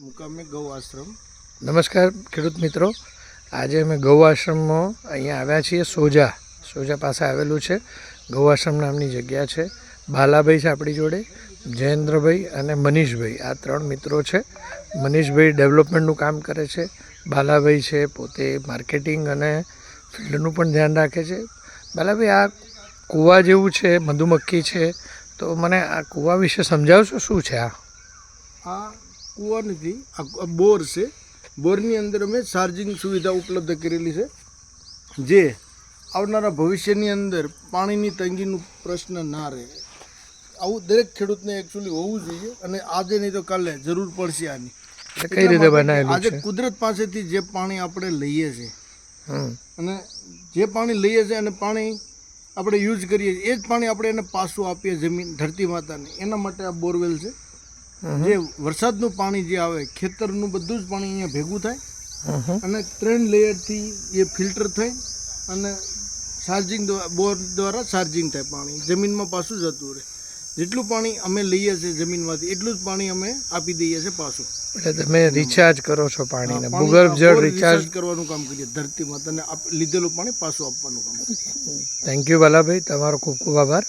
મુકામે ગૌ આશ્રમ. નમસ્કાર ખેડૂત મિત્રો, આજે અમે ગૌ આશ્રમમાં અહીંયા આવ્યા છીએ. સોજા પાસે આવેલું છે ગૌ આશ્રમ નામની જગ્યા છે. બાલાભાઈ છે આપણી જોડે, જયેન્દ્રભાઈ અને મનીષભાઈ, આ ત્રણ મિત્રો છે. મનીષભાઈ ડેવલપમેન્ટનું કામ કરે છે. બાલાભાઈ છે પોતે માર્કેટિંગ અને ફિલ્ડનું પણ ધ્યાન રાખે છે. બાલાભાઈ, આ કૂવા જેવું છે, મધુમક્ખી છે, તો મને આ કૂવા વિશે સમજાવશો? શું છે આ? કૂવા નથી, આ બોર છે. બોરની અંદર અમે ચાર્જિંગ સુવિધા ઉપલબ્ધ કરેલી છે, જે આવનારા ભવિષ્યની અંદર પાણીની તંગીનો પ્રશ્ન ના રહે. આવું દરેક ખેડૂતને એકચ્યુઅલી હોવું જોઈએ, અને આજે નહીં તો કાલે જરૂર પડશે આની. કઈ રીતે બનાવેલું આજે છે? કુદરત પાસેથી જે પાણી આપણે લઈએ છીએ, અને જે પાણી લઈએ છીએ અને પાણી આપણે યુઝ કરીએ છીએ, એ જ પાણી આપણે એને પાછું આપીએ જમીન ધરતી માતાને. એના માટે આ બોરવેલ છે. જે વરસાદનું પાણી જે આવે, ખેતરનું બધું જ પાણી અહીંયા ભેગું થાય અને 3 લેયરથી એ ફિલ્ટર થઈ અને ચાર્જિંગ બોર દ્વારા ચાર્જિંગ થાય. પાણી જમીનમાં પાછું જતું રહે. જેટલું પાણી અમે લઈએ છીએ જમીનમાંથી, એટલું જ પાણી અમે આપી દઈએ છીએ પાછું. એટલે તમે રિચાર્જ કરો છો પાણીને? ભૂગર્ભ જળ રિચાર્જ કરવાનું કામ કરીએ, ધરતી માતાને લીધેલું પાણી પાછું આપવાનું કામ. થેન્ક યુ બાલાભાઈ, તમારો ખૂબ ખૂબ આભાર.